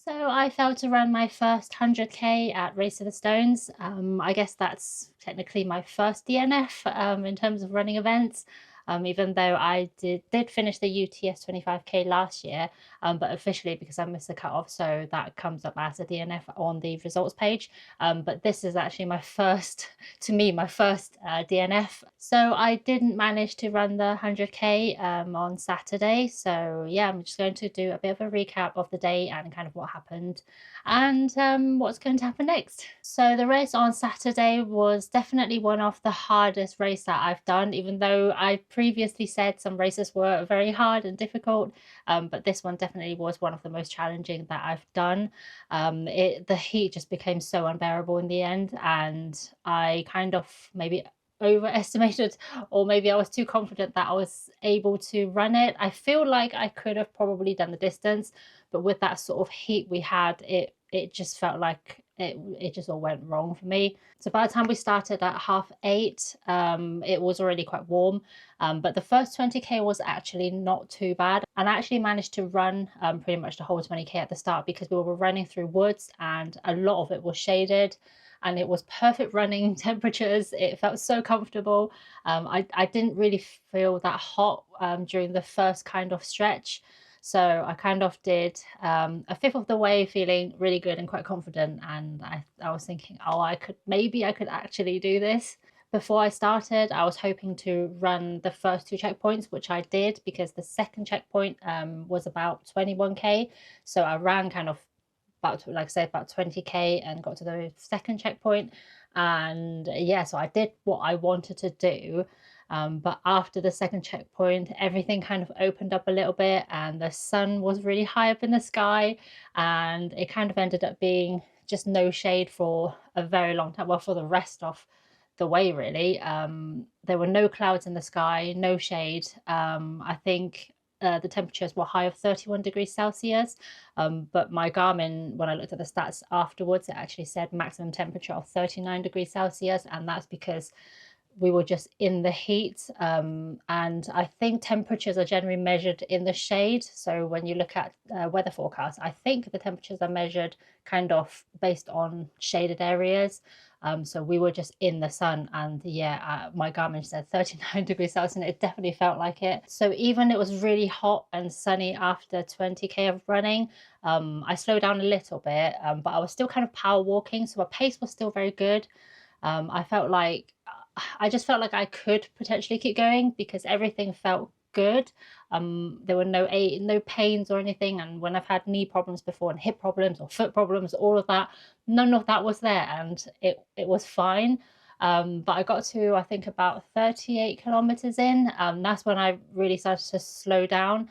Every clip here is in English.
So I failed to run my first 100K at Race to the Stones. I guess that's technically my first DNF in terms of running events. Even though I did finish the UTS 25K last year, but officially because I missed the cutoff, so that comes up as a DNF on the results page. But this is actually my first, to me, my first DNF. So I didn't manage to run the 100K on Saturday. So yeah, I'm just going to do a bit of a recap of the day and kind of what happened and what's going to happen next. So the race on Saturday was definitely one of the hardest races that I've done, even though I previously said some races were very hard and difficult. But this one definitely was one of the most challenging that I've done. The heat just became so unbearable in the end, and I kind of maybe overestimated, or maybe I was too confident that I was able to run it. I feel like I could have probably done the distance, but with that sort of heat we had, it just felt like it just all went wrong for me. So by the time we started at 8:30, it was already quite warm. But the first 20K was actually not too bad. And I actually managed to run pretty much the whole 20K at the start because we were running through woods and a lot of it was shaded and it was perfect running temperatures. It felt so comfortable. I didn't really feel that hot during the first kind of stretch. So I kind of did a fifth of the way feeling really good and quite confident. And I was thinking, oh, maybe I could actually do this. Before I started, I was hoping to run the first two checkpoints, which I did because the second checkpoint was about 21K. So I ran kind of about, like I said, about 20K and got to the second checkpoint. And yeah, so I did what I wanted to do. But after the second checkpoint, everything kind of opened up a little bit and the sun was really high up in the sky. And it kind of ended up being just no shade for a very long time. Well, for the rest of the way, really. There were no clouds in the sky, no shade. I think the temperatures were high of 31 degrees Celsius. But my Garmin, when I looked at the stats afterwards, it actually said maximum temperature of 39 degrees Celsius. And that's because we were just in the heat. And I think temperatures are generally measured in the shade. So when you look at weather forecasts, I think the temperatures are measured kind of based on shaded areas. So we were just in the sun, and yeah, my Garmin said 39 degrees Celsius, and it definitely felt like it. So even it was really hot and sunny after 20K of running, I slowed down a little bit, but I was still kind of power walking, so my pace was still very good. I felt like I just felt like I could potentially keep going because everything felt good. There were no pains or anything, and when I've had knee problems before and hip problems or foot problems, all of that, none of that was there, and it was fine. But I got to, I think, about 38 kilometers in. That's when I really started to slow down.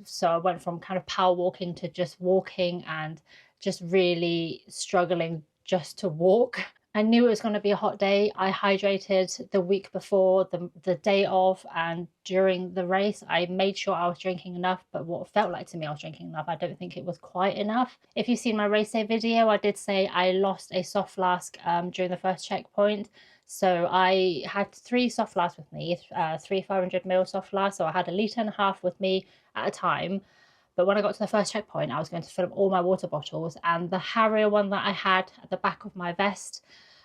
So I went from kind of power walking to just walking and just really struggling just to walk. I knew it was going to be a hot day. I hydrated the week before, the day of, and during the race. I made sure I was drinking enough, but what felt like to me I was drinking enough, I don't think it was quite enough. If you've seen my race day video, I did say I lost a soft flask during the first checkpoint. So I had three soft flasks with me, three 500 ml soft flasks. So I had a litre and a half with me at a time. But when I got to the first checkpoint, I was going to fill up all my water bottles, and the Harrier one that I had at the back of my vest,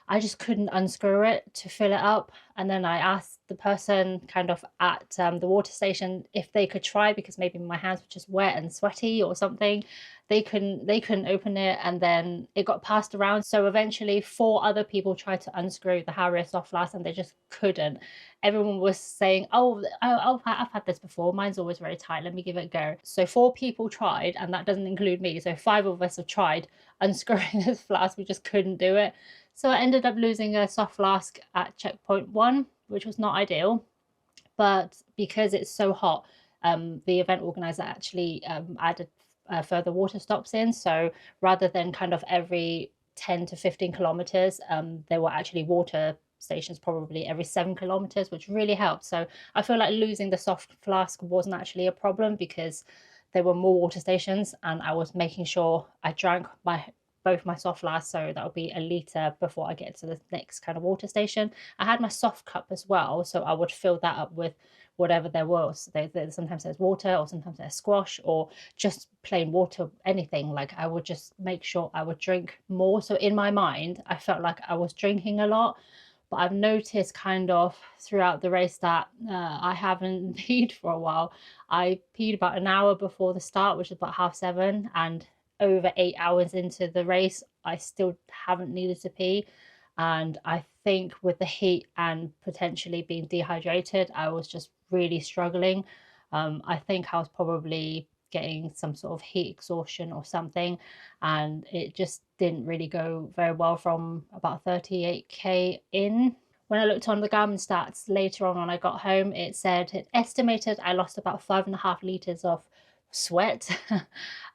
I just couldn't unscrew it to fill it up. And then I asked the person kind of at the water station if they could try, because maybe my hands were just wet and sweaty or something. They couldn't open it, and then it got passed around. So eventually four other people tried to unscrew the Harrier soft flask and they just couldn't. Everyone was saying, oh, I've had this before, mine's always very tight, let me give it a go. So four people tried, and that doesn't include me, so five of us have tried unscrewing this flask. We just couldn't do it. So I ended up losing a soft flask at checkpoint 1, which was not ideal. But because it's so hot, the event organizer actually added further water stops in. So rather than kind of every 10 to 15 kilometers, there were actually water stations probably every 7 kilometers, which really helped. So I feel like losing the soft flask wasn't actually a problem because there were more water stations, and I was making sure I drank both my soft flasks, so that would be a litre before I get to the next kind of water station. I had my soft cup as well, so I would fill that up with whatever there was. Sometimes there's water, or sometimes there's squash, or just plain water, anything. Like, I would just make sure I would drink more. So in my mind, I felt like I was drinking a lot. But I've noticed kind of throughout the race that I haven't peed for a while. I peed about an hour before the start, which is about 7:30, and over 8 hours into the race, I still haven't needed to pee. And I think with the heat and potentially being dehydrated, I was just really struggling. I think I was probably getting some sort of heat exhaustion or something, and it just didn't really go very well from about 38k in. When I looked on the Garmin stats later on when I got home, it said it estimated I lost about 5.5 liters of sweat.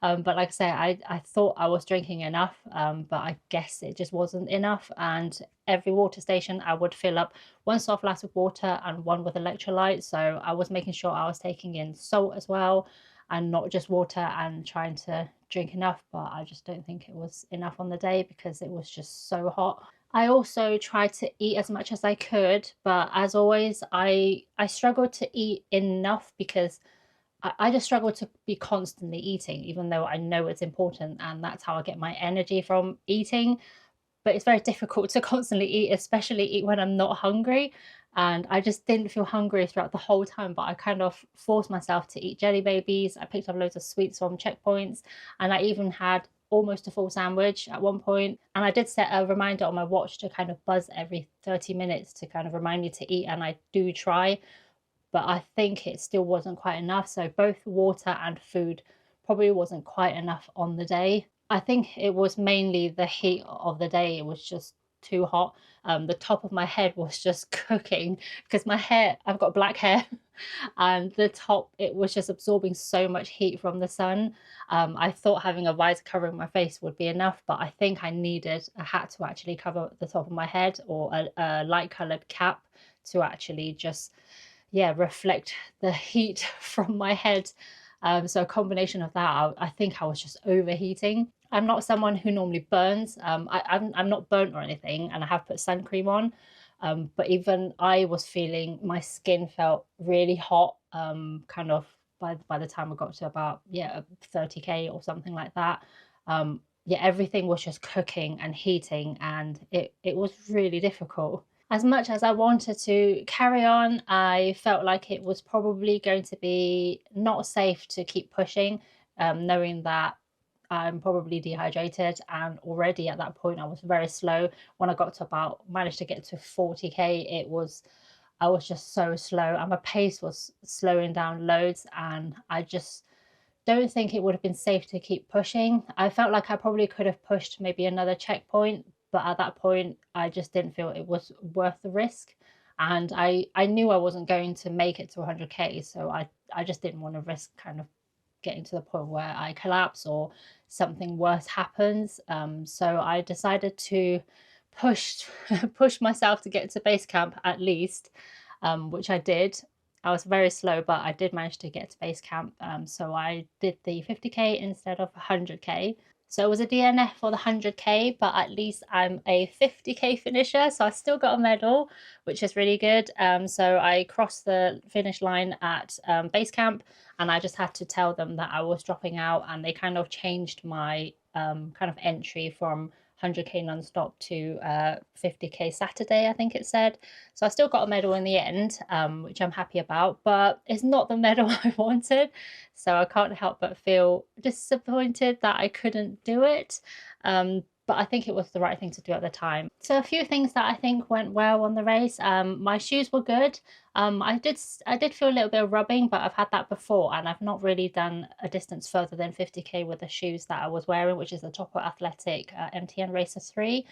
But like I say, I thought I was drinking enough, but I guess it just wasn't enough. And every water station, I would fill up one soft glass with water and one with electrolytes. So I was making sure I was taking in salt as well, and not just water, and trying to drink enough. But I just don't think it was enough on the day because it was just so hot. I also tried to eat as much as I could, but as always, I struggled to eat enough because I just struggle to be constantly eating, even though I know it's important and that's how I get my energy from eating. But it's very difficult to constantly eat, especially eat when I'm not hungry. And I just didn't feel hungry throughout the whole time, but I kind of forced myself to eat jelly babies. I picked up loads of sweets from checkpoints, and I even had almost a full sandwich at one point. And I did set a reminder on my watch to kind of buzz every 30 minutes to kind of remind me to eat, and I do try, but I think it still wasn't quite enough. So both water and food probably wasn't quite enough on the day. I think it was mainly the heat of the day. It was just too hot. The top of my head was just cooking because my hair, I've got black hair, and the top, it was just absorbing so much heat from the sun. I thought having a visor covering my face would be enough, but I think I needed a hat to actually cover the top of my head, or a light colored cap to actually just, yeah, reflect the heat from my head. So a combination of that, I think I was just overheating. I'm not someone who normally burns. I'm not burnt or anything, and I have put sun cream on. But even I was feeling, my skin felt really hot, kind of by the time I got to about, yeah, 30k or something like that. Yeah, everything was just cooking and heating, and it was really difficult. As much as I wanted to carry on, I felt like it was probably going to be not safe to keep pushing, knowing that I'm probably dehydrated, and already at that point I was very slow. When I got to about, managed to get to 40k, I was just so slow, and my pace was slowing down loads, and I just don't think it would have been safe to keep pushing. I felt like I probably could have pushed maybe another checkpoint, but at that point, I just didn't feel it was worth the risk. And I knew I wasn't going to make it to 100k, so I just didn't want to risk kind of getting to the point where I collapse or something worse happens. So I decided to push push myself to get to base camp at least, which I did. I was very slow, but I did manage to get to base camp. So I did the 50k instead of 100k. So it was a DNF for the 100k, but at least I'm a 50k finisher. So I still got a medal, which is really good. So I crossed the finish line at base camp, and I just had to tell them that I was dropping out, and they kind of changed my kind of entry from 100k non-stop to 50k Saturday, I think it said. So I still got a medal in the end, which I'm happy about, but it's not the medal I wanted. So I can't help but feel disappointed that I couldn't do it. But I think it was the right thing to do at the time. So a few things that I think went well on the race. My shoes were good. I did feel a little bit of rubbing, but I've had that before, and I've not really done a distance further than 50k with the shoes that I was wearing, which is the Topo Athletic MTN Racer 3.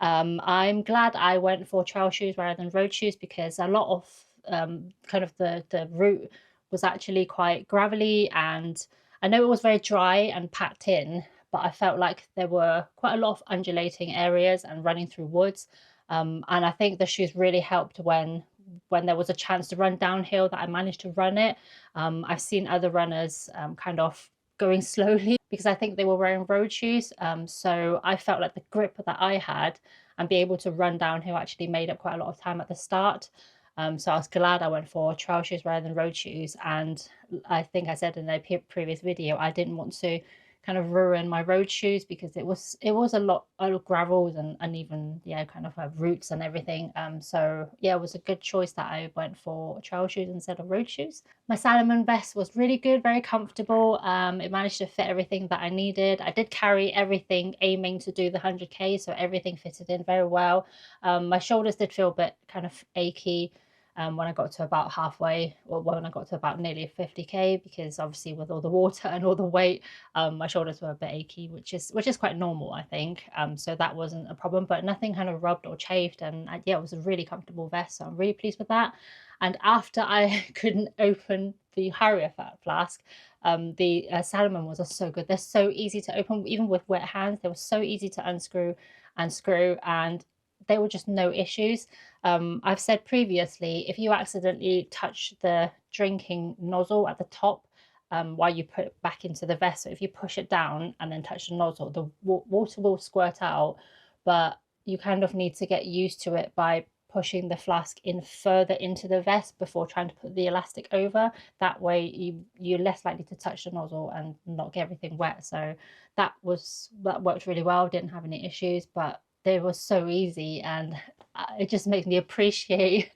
I'm glad I went for trail shoes rather than road shoes, because a lot of kind of the route was actually quite gravelly, and I know it was very dry and packed in, but I felt like there were quite a lot of undulating areas and running through woods. And I think the shoes really helped when there was a chance to run downhill, that I managed to run it. I've seen other runners kind of going slowly because I think they were wearing road shoes. So I felt like the grip that I had and be able to run downhill actually made up quite a lot of time at the start. So I was glad I went for trail shoes rather than road shoes. And I think I said in a previous video, I didn't want to kind of ruin my road shoes because it was a lot of gravels and even kind of have roots and everything. So yeah, it was a good choice that I went for trail shoes instead of road shoes. My Salomon vest was really good, very comfortable. It managed to fit everything that I needed. I did carry everything aiming to do the 100k, so everything fitted in very well. My shoulders did feel a bit kind of achy when I got to about halfway, or when I got to about nearly 50k, because obviously with all the water and all the weight, my shoulders were a bit achy, which is quite normal, I think. So that wasn't a problem, but nothing kind of rubbed or chafed, and yeah, it was a really comfortable vest, so I'm really pleased with that. And after I couldn't open the Harrier flask, the Salomon ones are so good. They're so easy to open, even with wet hands. They were so easy to unscrew and screw, and they were just no issues. I've said previously, if you accidentally touch the drinking nozzle at the top while you put it back into the vest, so if you push it down and then touch the nozzle, the water will squirt out, but you kind of need to get used to it by pushing the flask in further into the vest before trying to put the elastic over. That way you're less likely to touch the nozzle and not get everything wet. So that worked really well, didn't have any issues, but they were so easy, and it just makes me appreciate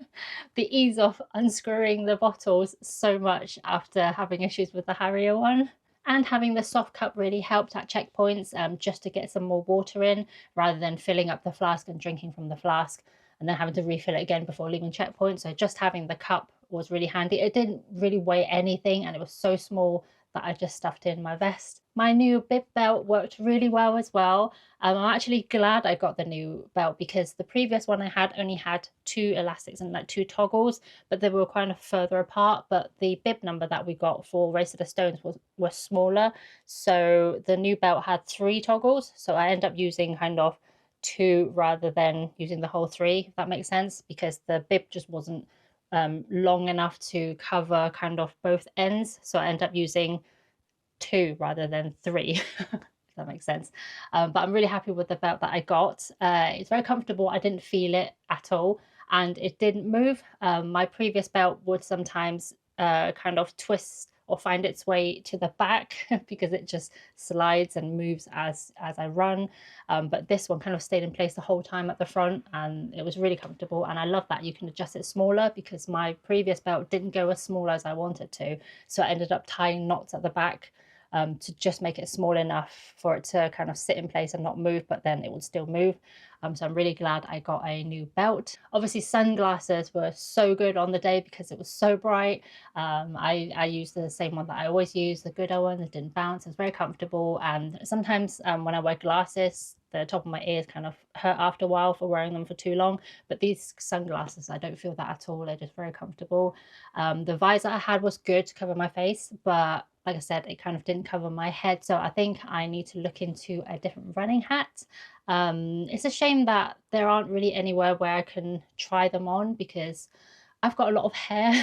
the ease of unscrewing the bottles so much after having issues with the Harrier one. And having the soft cup really helped at checkpoints, just to get some more water in rather than filling up the flask and drinking from the flask and then having to refill it again before leaving checkpoint. So just having the cup was really handy. It didn't really weigh anything, and it was so small that I just stuffed in my vest. My new bib belt worked really well as well. I'm actually glad I got the new belt because the previous one I had only had 2 elastics and like 2 toggles, but they were kind of further apart. But the bib number that we got for Race to the Stones was smaller, so the new belt had 3 toggles. So I ended up using kind of 2 rather than using the whole 3, if that makes sense, because the bib just wasn't long enough to cover kind of both ends. So I ended up using 2 rather than 3. If that makes sense. But I'm really happy with the belt that I got. It's very comfortable. I didn't feel it at all, and it didn't move. My previous belt would sometimes kind of twist or find its way to the back because it just slides and moves as I run. But this one kind of stayed in place the whole time at the front, and it was really comfortable. And I love that you can adjust it smaller, because my previous belt didn't go as small as I wanted to. So I ended up tying knots at the back to just make it small enough for it to kind of sit in place and not move, but then it would still move. So I'm really glad I got a new belt. Obviously, sunglasses were so good on the day because it was so bright. I used the same one that I always use, the good one that didn't bounce. It was very comfortable, and sometimes when I wear glasses, the top of my ears kind of hurt after a while for wearing them for too long. But these sunglasses, I don't feel that at all. They're just very comfortable. The visor I had was good to cover my face, but like I said, it kind of didn't cover my head. So I think I need to look into a different running hat. It's a shame that there aren't really anywhere where I can try them on, because I've got a lot of hair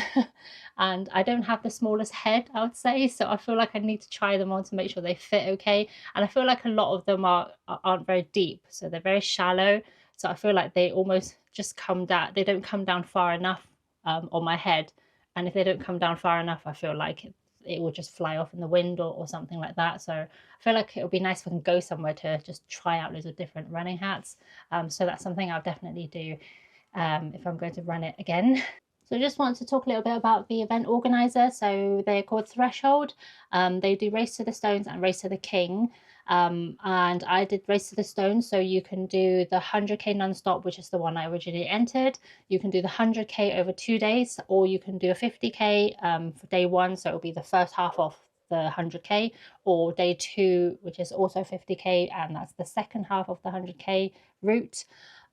and I don't have the smallest head, I would say. So I feel like I need to try them on to make sure they fit okay. And I feel like a lot of them aren't very deep, so they're very shallow. So I feel like they almost just come down. They don't come down far enough on my head. And if they don't come down far enough, I feel like it will just fly off in the wind or something like that. So I feel like it would be nice if I can go somewhere to just try out loads of different running hats. So that's something I'll definitely do if I'm going to run it again. So I just want to talk a little bit about the event organizer. So they're called Threshold. They do Race to the Stones and Race to the King. And I did Race to the Stones, so you can do the 100k non-stop, which is the one I originally entered. You can do the 100k over 2 days, or you can do a 50k for day 1, so it'll be the first half of the 100k, or day 2, which is also 50k, and that's the second half of the 100k route.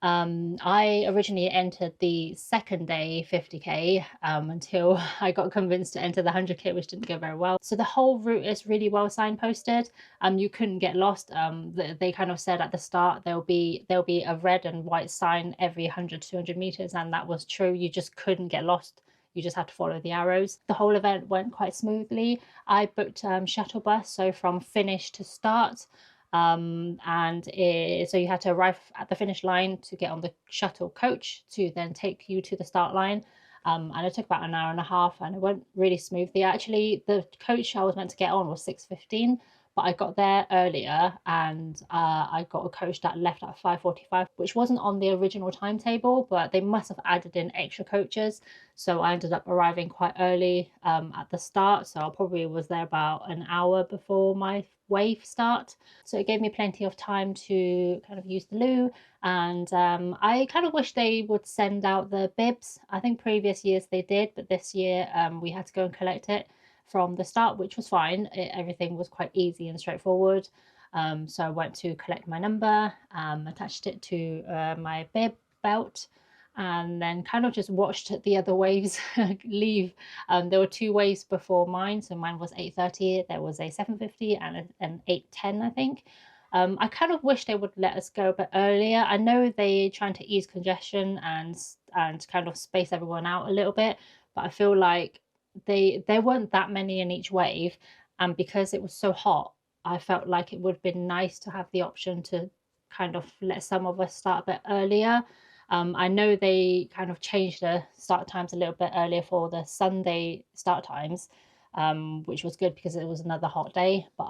I originally entered the second day 50k until I got convinced to enter the 100k, which didn't go very well. So the whole route is really well signposted. You couldn't get lost. They kind of said at the start there'll be a red and white sign every 100-200 meters, and that was true. You just couldn't get lost. You just had to follow the arrows. The whole event went quite smoothly. I booked shuttle bus, so from finish to start. So you had to arrive at the finish line to get on the shuttle coach to then take you to the start line. and it took about an hour and a half, and it went really smoothly. Actually, the coach I was meant to get on was 6:15, but I got there earlier, and I got a coach that left at 5:45, which wasn't on the original timetable, but they must have added in extra coaches. So I ended up arriving quite early at the start. So I probably was there about an hour before my wave start. So it gave me plenty of time to kind of use the loo. And I kind of wish they would send out the bibs. I think previous years they did, but this year we had to go and collect it from the start, which was fine. Everything was quite easy and straightforward. So I went to collect my number, attached it to my bib belt, and then kind of just watched the other waves leave. There were two waves before mine, so mine was 8:30. There was a 7:50 and an 8:10, I think. I kind of wish they would let us go a bit earlier. I know they're trying to ease congestion and kind of space everyone out a little bit, but I feel like there weren't that many in each wave, and because it was so hot, I felt like it would have been nice to have the option to kind of let some of us start a bit earlier. I know they kind of changed the start times a little bit earlier for the Sunday start times, which was good because it was another hot day. But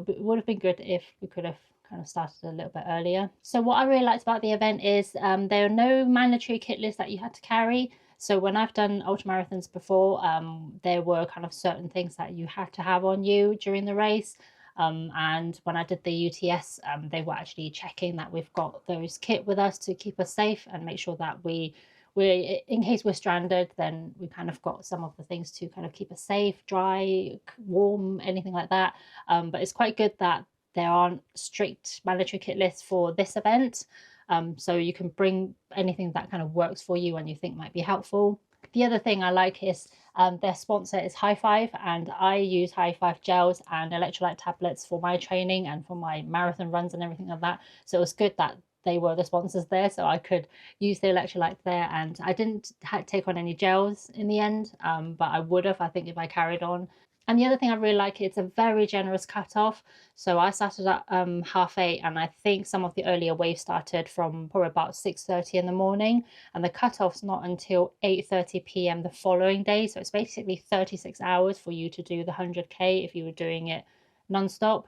it would have been good if we could have kind of started a little bit earlier. So what I really liked about the event is there are no mandatory kit lists that you had to carry. So when I've done ultramarathons before, there were kind of certain things that you had to have on you during the race. And when I did the UTS, they were actually checking that we've got those kit with us to keep us safe and make sure that we in case we're stranded, then we kind of got some of the things to kind of keep us safe, dry, warm, anything like that. But it's quite good that there aren't strict mandatory kit lists for this event. So you can bring anything that kind of works for you and you think might be helpful. The other thing I like is their sponsor is High Five, and I use High Five gels and electrolyte tablets for my training and for my marathon runs and everything like that. So it was good that they were the sponsors there, so I could use the electrolytes there. And I didn't take on any gels in the end, but I would have, I think, if I carried on. And the other thing I really like, it's a very generous cutoff. So I started at 8:30, and I think some of the earlier waves started from probably about 6:30 in the morning, and the cutoff's not until 8:30 p.m. the following day. So it's basically 36 hours for you to do the 100K if you were doing it non-stop.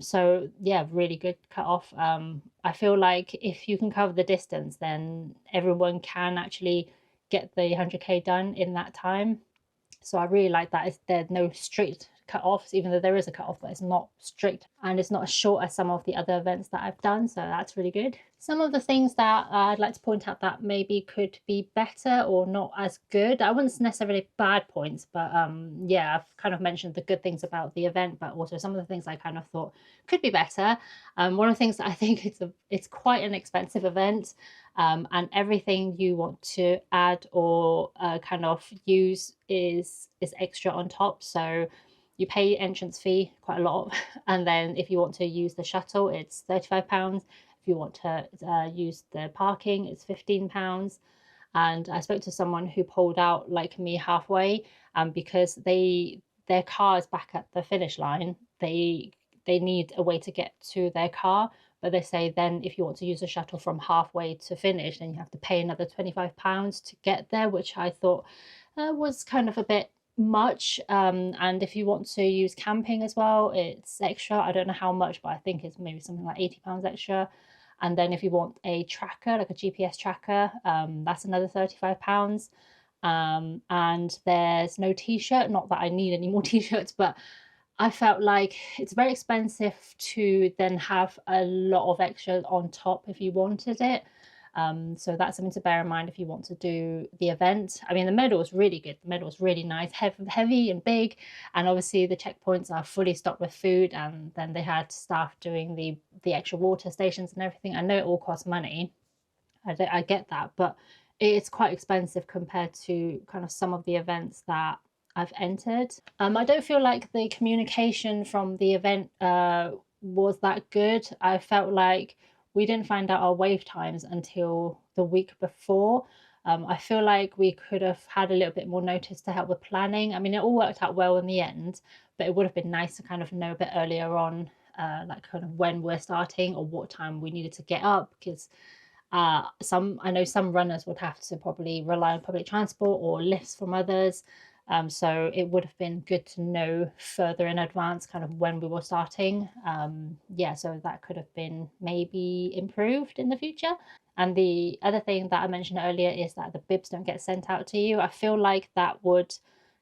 So yeah, really good cutoff. I feel like if you can cover the distance, then everyone can actually get the 100K done in that time. So I really like that there's no strict cut-offs, even though there is a cut-off, but it's not strict and it's not as short as some of the other events that I've done. So that's really good. Some of the things that I'd like to point out that maybe could be better or not as good. I wouldn't necessarily bad points, but yeah, I've kind of mentioned the good things about the event, but also some of the things I kind of thought could be better. One of the things that I think it's quite an expensive event. And everything you want to add or kind of use is extra on top. So you pay entrance fee quite a lot, and then if you want to use the shuttle, it's £35. If you want to use the parking, it's £15. And I spoke to someone who pulled out like me halfway, because their car is back at the finish line. They need a way to get to their car, but they say then if you want to use a shuttle from halfway to finish, then you have to pay another £25 to get there, which I thought was kind of a bit much. And if you want to use camping as well, it's extra. I don't know how much, but I think it's maybe something like £80 extra. And then if you want a tracker, like a GPS tracker, that's another £35. And there's no t-shirt. Not that I need any more t-shirts, but I felt like it's very expensive to then have a lot of extra on top if you wanted it. So that's something to bear in mind if you want to do the event. I mean, the medal was really good. The medal was really nice, heavy and big. And obviously the checkpoints are fully stocked with food. And then they had staff doing the extra water stations and everything. I know it all costs money. I get that, but it's quite expensive compared to kind of some of the events that I've entered. I don't feel like the communication from the event was that good. I felt like we didn't find out our wave times until the week before. I feel like we could have had a little bit more notice to help with planning. I mean, it all worked out well in the end, but it would have been nice to kind of know a bit earlier on, like kind of when we're starting or what time we needed to get up, because I know some runners would have to probably rely on public transport or lifts from others. So it would have been good to know further in advance kind of when we were starting. Yeah, so that could have been maybe improved in the future. And the other thing that I mentioned earlier is that the bibs don't get sent out to you. I feel like that would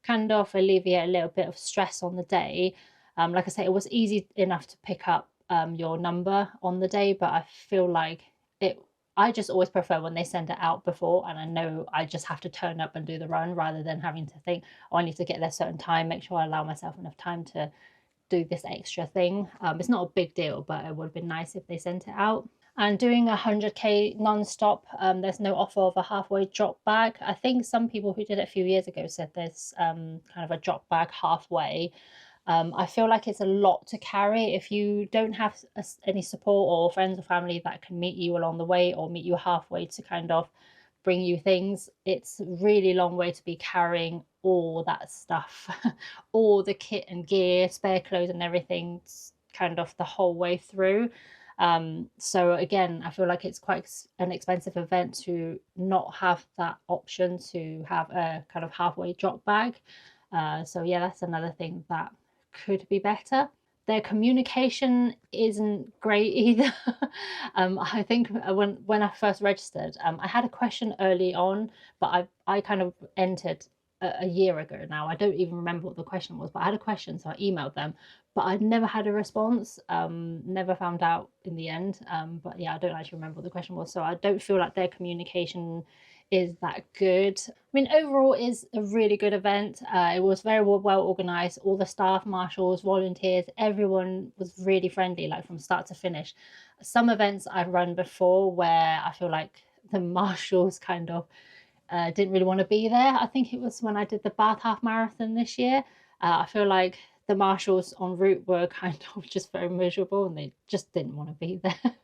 kind of alleviate a little bit of stress on the day. Like I say, it was easy enough to pick up your number on the day, but I feel like it I just always prefer when they send it out before, and I know I just have to turn up and do the run rather than having to think, oh, I need to get there a certain time, make sure I allow myself enough time to do this extra thing. It's not a big deal, but it would have been nice if they sent it out. And doing 100k non-stop, there's no offer of a halfway drop bag. I think some people who did it a few years ago said there's kind of a drop bag halfway. I feel like it's a lot to carry if you don't have any support or friends or family that can meet you along the way or meet you halfway to kind of bring you things. It's a really long way to be carrying all that stuff, all the kit and gear, spare clothes and everything, kind of the whole way through. So again, I feel like it's quite an expensive event to not have that option to have a kind of halfway drop bag. So yeah, that's another thing that could be better. Their communication isn't great either. I think when I first registered, I had a question early on, but I kind of entered a year ago now. I don't even remember what the question was, but I had a question, so I emailed them, but I'd never had a response. Never found out in the end. But yeah, I don't actually remember what the question was, so I don't feel like their communication is that good. I mean, overall, is a really good event. It was very well organized. All the staff, marshals, volunteers, everyone was really friendly, like from start to finish. Some events I've run before where I feel like the marshals kind of didn't really want to be there. I think it was when I did the Bath Half Marathon this year. I feel like the marshals en route were kind of just very miserable and they just didn't want to be there.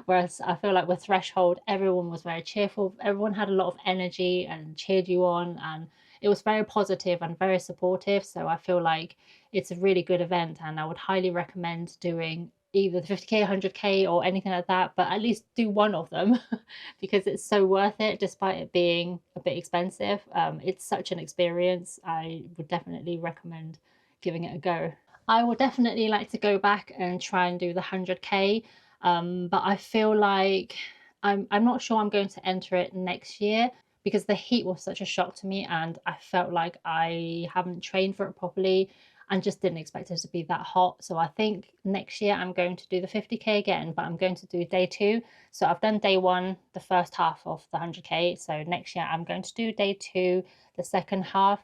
Whereas I feel like with Threshold, everyone was very cheerful. Everyone had a lot of energy and cheered you on, and it was very positive and very supportive. So I feel like it's a really good event, and I would highly recommend doing either the 50k, 100k, or anything like that, but at least do one of them because it's so worth it despite it being a bit expensive. It's such an experience. I would definitely recommend giving it a go. I would definitely like to go back and try and do the 100k, but I feel like I'm not sure I'm going to enter it next year because the heat was such a shock to me, and I felt like I haven't trained for it properly and just didn't expect it to be that hot. So I think next year I'm going to do the 50k again, but I'm going to do day 2. So I've done day 1, the first half of the 100k. So next year I'm going to do day 2, the second half.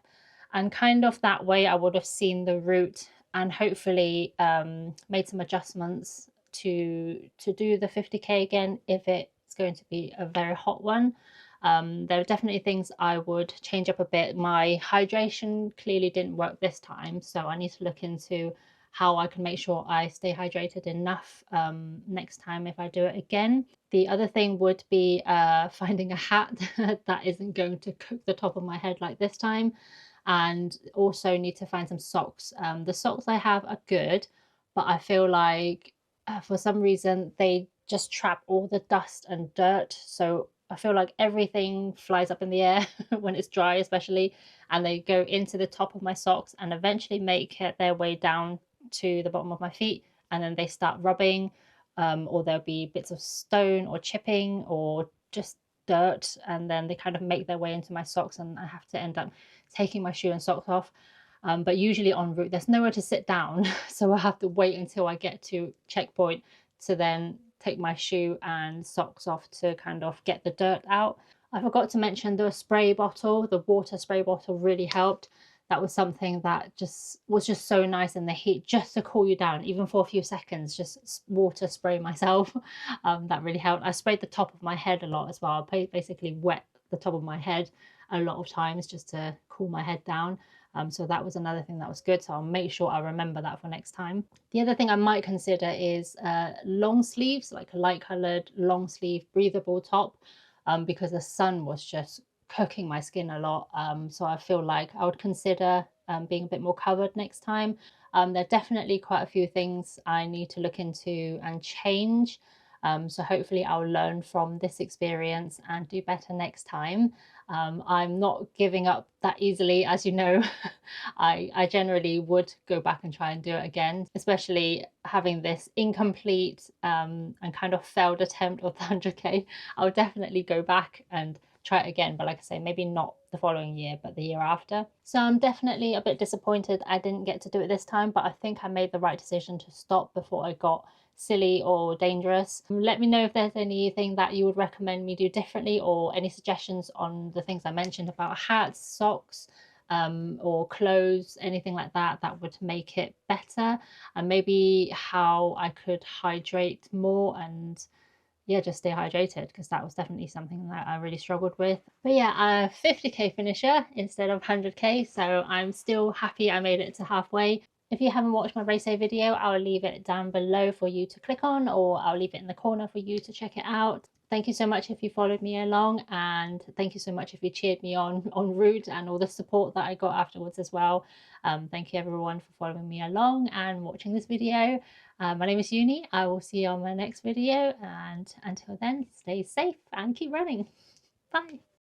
And kind of that way I would have seen the route and hopefully made some adjustments to do the 50k again if it's going to be a very hot one. There are definitely things I would change up a bit. My hydration clearly didn't work this time, so I need to look into how I can make sure I stay hydrated enough next time if I do it again. The other thing would be finding a hat that isn't going to cook the top of my head like this time, and also need to find some socks. The socks I have are good, but I feel like for some reason they just trap all the dust and dirt. So I feel like everything flies up in the air when it's dry, especially, and they go into the top of my socks and eventually make their way down to the bottom of my feet, and then they start rubbing, or there'll be bits of stone or chipping or just dirt, and then they kind of make their way into my socks, and I have to end up taking my shoe and socks off. But usually en route, there's nowhere to sit down, so I have to wait until I get to checkpoint to then take my shoe and socks off to kind of get the dirt out. I forgot to mention the spray bottle, the water spray bottle really helped. That was something that was just so nice in the heat, just to cool you down, even for a few seconds, just water spray myself. That really helped. I sprayed the top of my head a lot as well. I basically wet the top of my head a lot of times just to cool my head down. So that was another thing that was good. So I'll make sure I remember that for next time. The other thing I might consider is long sleeves, like a light coloured long sleeve breathable top, because the sun was just cooking my skin a lot. So I feel like I would consider being a bit more covered next time. There are definitely quite a few things I need to look into and change. So hopefully I'll learn from this experience and do better next time. I'm not giving up that easily, as you know. I generally would go back and try and do it again, especially having this incomplete and kind of failed attempt of the 100k. I'll definitely go back and try it again, but like I say, maybe not the following year, but the year after. So I'm definitely a bit disappointed I didn't get to do it this time, but I think I made the right decision to stop before I got silly or dangerous. Let me know if there's anything that you would recommend me do differently, or any suggestions on the things I mentioned about hats, socks, or clothes, anything like that that would make it better, and maybe how I could hydrate more and yeah, just stay hydrated, because that was definitely something that I really struggled with. But yeah, a 50k finisher instead of 100k, so I'm still happy I made it to halfway. If you haven't watched my race day video, I'll leave it down below for you to click on, or I'll leave it in the corner for you to check it out. Thank you so much if you followed me along, and thank you so much if you cheered me on route, and all the support that I got afterwards as well. Thank you everyone for following me along and watching this video. My name is Uni. I will see you on my next video, and until then, stay safe and keep running. Bye.